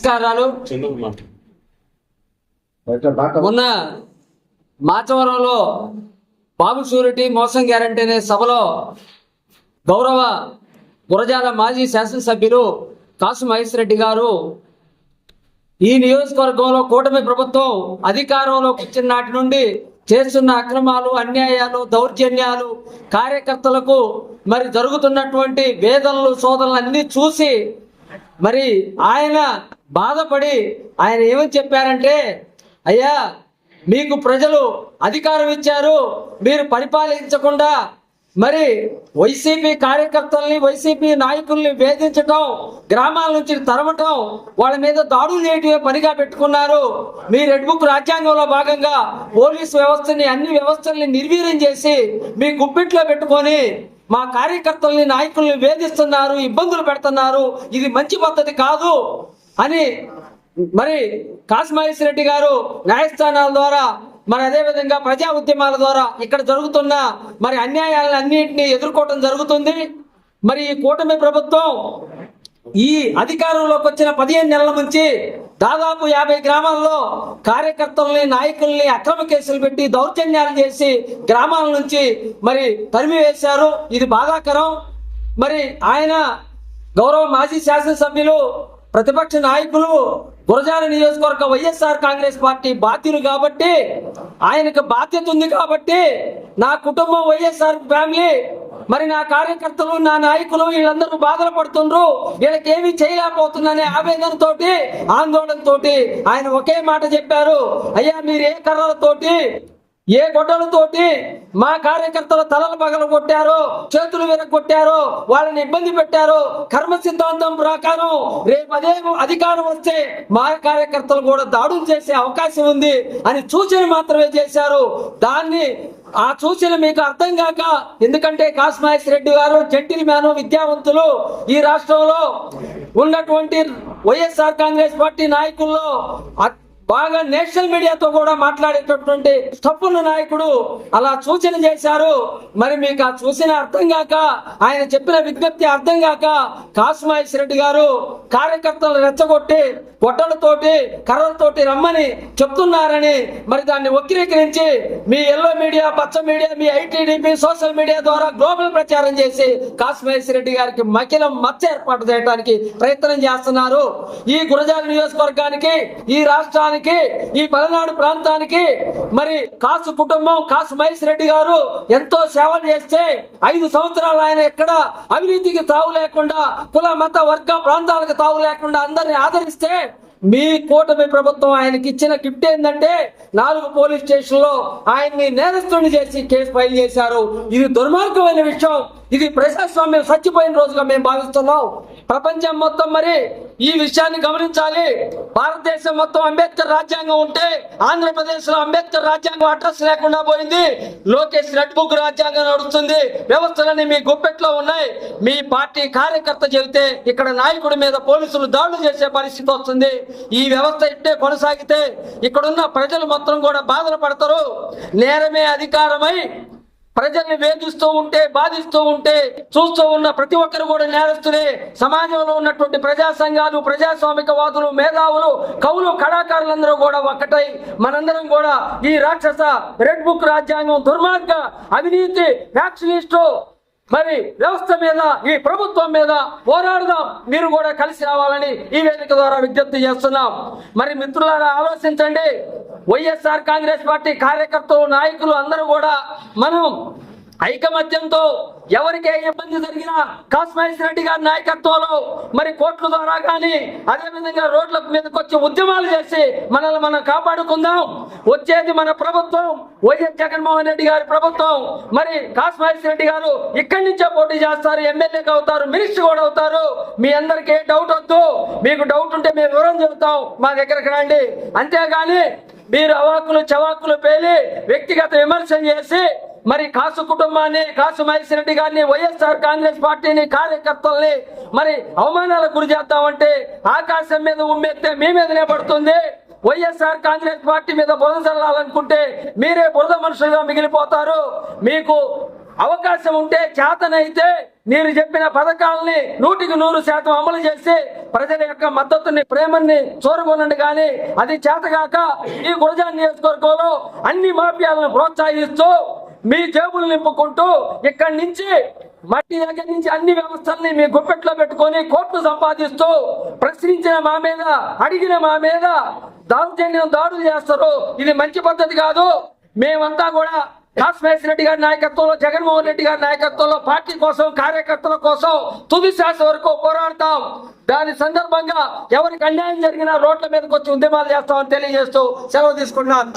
నమస్కారాలు. మొన్న మాచవరంలో బాబు షూరిటీ మోసం గ్యారంటీ అనే సభలో గౌరవ గురజాల మాజీ శాసనసభ్యులు కాసు మహేష్ రెడ్డి గారు ఈ నియోజకవర్గంలో కూటమి ప్రభుత్వం అధికారంలోకి వచ్చిన నాటి నుండి చేస్తున్న అక్రమాలు, అన్యాయాలు, దౌర్జన్యాలు, కార్యకర్తలకు మరి జరుగుతున్నటువంటి వేదనలు, శోధనలు అన్నీ చూసి మరి ఆయన బాధపడి ఆయన ఏమని చెప్పారంటే, అయ్యా మీకు ప్రజలు అధికారం ఇచ్చారు, మీరు పరిపాలించకుండా మరి వైసీపీ కార్యకర్తల్ని, వైసీపీ నాయకుల్ని వేధించటం, గ్రామాల నుంచి తరమటం, వాళ్ళ మీద దాడులు చేయటమే పనిగా పెట్టుకున్నారు. మీ రెడ్ బుక్ రాజ్యాంగంలో భాగంగా పోలీసు వ్యవస్థని, అన్ని వ్యవస్థల్ని నిర్వీర్యం చేసి మీ గుప్పిట్లో పెట్టుకొని మా కార్యకర్తల్ని, నాయకుల్ని వేధిస్తున్నారు, ఇబ్బందులు పెడుతున్నారు, ఇది మంచి పద్ధతి కాదు అని మరి కాసు మహేష్ రెడ్డి గారు న్యాయస్థానాల ద్వారా మరి అదేవిధంగా ప్రజా ఉద్యమాల ద్వారా ఇక్కడ జరుగుతున్న మరి అన్యాయాలను అన్నింటినీ ఎదుర్కోవటం జరుగుతుంది. మరి ఈ కూటమి ప్రభుత్వం ఈ అధికారంలోకి వచ్చిన 15 నెలల నుంచి దాదాపు 50 గ్రామాల్లో కార్యకర్తల్ని, నాయకుల్ని అక్రమ కేసులు పెట్టి దౌర్జన్యాలు చేసి గ్రామాల నుంచి మరి తరిమివేశారు. ఇది బాధాకరం. మరి ఆయన గౌరవ మాజీ శాసనసభ్యులు, ప్రతిపక్ష నాయకులు, గురజాల నియోజకవర్గ వైఎస్ఆర్ కాంగ్రెస్ పార్టీ బాధ్యులు కాబట్టి, ఆయనకు బాధ్యత ఉంది కాబట్టి, నా కుటుంబం వైఎస్ఆర్ ఫ్యామిలీ, మరి నా కార్యకర్తలు, నా నాయకులు వీళ్ళందరూ బాధలు పడుతుండ్రు, వీళ్ళకి ఏమీ చేయలేకపోతుందనే ఆవేదనతోటి, ఆందోళనతోటి ఆయన ఒకే మాట చెప్పారు, అయ్యా మీరు ఏ కర్రలతోటి, ఏ గొడ్డలతోటి మా కార్యకర్తల తలలు పగల కొట్టారో, చేతులు విరగొట్టారో, వాళ్ళని ఇబ్బంది పెట్టారో, కర్మ సిద్ధాంతం ప్రకారం రేపు అదే అధికారం వస్తే మా కార్యకర్తలు కూడా దాడులు చేసే అవకాశం ఉంది అని సూచన మాత్రమే చేశారు. దాన్ని ఆ సూచన మీకు అర్థం కాక, ఎందుకంటే కాసు మహేష్ రెడ్డి గారు జెంటిల్ మ్యాన్, విద్యావంతులు, ఈ రాష్ట్రంలో ఉన్నటువంటి వైఎస్ఆర్ కాంగ్రెస్ పార్టీ నాయకుల్లో బాగా నేషనల్ మీడియాతో కూడా మాట్లాడేటటువంటి తప్పుల నాయకుడు అలా సూచన చేశారు. మరి మీకు ఆ సూచన అర్థం కాక, ఆయన చెప్పిన విజ్ఞప్తి అర్థం కాక కాసు మహేష్ రెడ్డి గారు కార్యకర్తలను రెచ్చగొట్టి గొడ్డలతోటి, కర్రలతోటి రమ్మని చెప్తున్నారని మరి దాన్ని వక్రీకరించి మీ ఎల్లో మీడియా, పచ్చ మీడియా, మీ ఐటీడీపీ సోషల్ మీడియా ద్వారా గ్లోబల్ ప్రచారం చేసి కాసు మహేష్ రెడ్డి గారికి మకిలం మచ్చ ఏర్పాటు చేయడానికి ప్రయత్నం చేస్తున్నారు. ఈ గురజాల నియోజకవర్గానికి, ఈ రాష్ట్రానికి, ఈ పలనాడు ప్రాంతానికి మరి కాసు కుటుంబం, కాసు మహేష్ రెడ్డి గారు ఎంతో సేవలు చేస్తే 5 సంవత్సరాలు ఆయన ఎక్కడ అవినీతికి తావు లేకుండా, కుల మత వర్గ ప్రాంతాలకు తావు లేకుండా అందరిని ఆదరిస్తే, మీ కూటమి ప్రభుత్వం ఆయనకి ఇచ్చిన గిఫ్ట్ ఏంటంటే 4 పోలీస్ స్టేషన్లో ఆయన్ని నేరస్తుని చేసి కేసు ఫైల్ చేశారు. ఇది దుర్మార్గమైన విషయం. ఇది ప్రజాస్వామ్యం చచ్చిపోయిన రోజుగా మేము భావిస్తున్నాం. ప్రపంచం మొత్తం మరి ఈ విషయాన్ని గమనించాలి. భారతదేశం మొత్తం అంబేద్కర్ రాజ్యాంగం ఉంటే ఆంధ్రప్రదేశ్ లో అంబేద్కర్ రాజ్యాంగం అడ్రస్ లేకుండా పోయింది. లోకేష్ రెడ్ బుక్ రాజ్యాంగం నడుస్తుంది. వ్యవస్థలన్నీ మీ గుప్పెట్లో ఉన్నాయి. మీ పార్టీ కార్యకర్త చెబితే ఇక్కడ నాయకుడి మీద పోలీసులు దాడులు చేసే పరిస్థితి వస్తుంది. ఈ వ్యవస్థ ఇట్టే కొనసాగితే ఇక్కడున్న ప్రజలు మొత్తం కూడా బాధలు పడతారు. నేరమే అధికారమై ప్రజల్ని వేధిస్తూ ఉంటే, బాధిస్తూ ఉంటే చూస్తూ ఉన్న ప్రతి ఒక్కరు కూడా నేరస్తులే. సమాజంలో ఉన్నటువంటి ప్రజా సంఘాలు, ప్రజాస్వామికవాదులు, మేధావులు, కవులు, కళాకారులందరూ కూడా ఒక్కటై మనందరం కూడా ఈ రాక్షస రెడ్ బుక్ రాజ్యాంగం, దుర్మార్గ అవినీతి ఫ్యాక్షనిస్టు మరి వ్యవస్థ మీద, ఈ ప్రభుత్వం మీద పోరాడదాం. మీరు కూడా కలిసి రావాలని ఈ వేదిక ద్వారా విజ్ఞప్తి చేస్తున్నాం. మరి మిత్రులారా ఆలోచించండి. వైఎస్ఆర్ కాంగ్రెస్ పార్టీ కార్యకర్తలు, నాయకులు అందరూ కూడా మనం ఐకమత్యంతో ఎవరికి ఏ ఇబ్బంది జరిగినా కాసు మహేష్ రెడ్డి గారి నాయకత్వంలో మరి కోర్టుల ద్వారా కానీ, అదేవిధంగా రోడ్ల మీదకి వచ్చి ఉద్యమాలు చేసి మనల్ని మనం కాపాడుకుందాం. వచ్చేది మన ప్రభుత్వం, వైఎస్ జగన్మోహన్ రెడ్డి గారి ప్రభుత్వం. మరి కాసు మహేష్ రెడ్డి గారు ఇక్కడి నుంచే పోటీ చేస్తారు, ఎమ్మెల్యేగా అవుతారు, మినిస్టర్ కూడా అవుతారు. మీ అందరికి ఏ డౌట్ వద్దు. మీకు డౌట్ ఉంటే మేము వివరం చెబుతాం, మా దగ్గరకు రండి. అంతేగాని మీరు అవాకులు చవాకులు పేలి వ్యక్తిగత విమర్శ చేసి మరి కాసు కుటుంబాన్ని, కాసు మహేష్ రెడ్డి గారిని, వైఎస్ఆర్ కాంగ్రెస్ పార్టీని, కార్యకర్తల్ని మరి అవమానాలకు గురి చేద్దామంటే ఆకాశం మీద ఉమ్మెత్తే మీ మీదనే పడుతుంది. వైఎస్ఆర్ కాంగ్రెస్ పార్టీ మీద బురద చల్లాలనుకుంటే మీరే బురద మనుషులుగా మిగిలిపోతారు. మీకు అవకాశం ఉంటే చేతనైతే మీరు చెప్పిన పథకాలని 100% అమలు చేసి ప్రజల యొక్క మద్దతుని ప్రేమని చూరగొనండి. కానీ అది చేతగాక ఈ గురజాల నియోజకవర్గంలో అన్ని మాఫియాలను ప్రోత్సహిస్తూ మీ జేబులు నింపుకుంటూ ఇక్కడి నుంచి మట్టి దగ్గర నుంచి అన్ని వ్యవస్థల్ని మీ గుప్పెట్లో పెట్టుకొని కోట్లు సంపాదిస్తూ ప్రశ్నించిన మా మీద, అడిగిన మా మీద దాడులు చేస్తారు. ఇది మంచి పద్ధతి కాదు. మేమంతా కూడా కాసిమేశ్వర రెడ్డి గారి నాయకత్వంలో, జగన్మోహన్ రెడ్డి గారి నాయకత్వంలో పార్టీ కోసం, కార్యకర్తల కోసం తుది శ్వాస వరకు పోరాడతాం. దాని సందర్భంగా ఎవరికి అన్యాయం జరిగినా రోడ్ల మీదకి వచ్చి ఉద్యమాలు చేస్తామని తెలియజేస్తూ సెలవు తీసుకుంటున్నాను.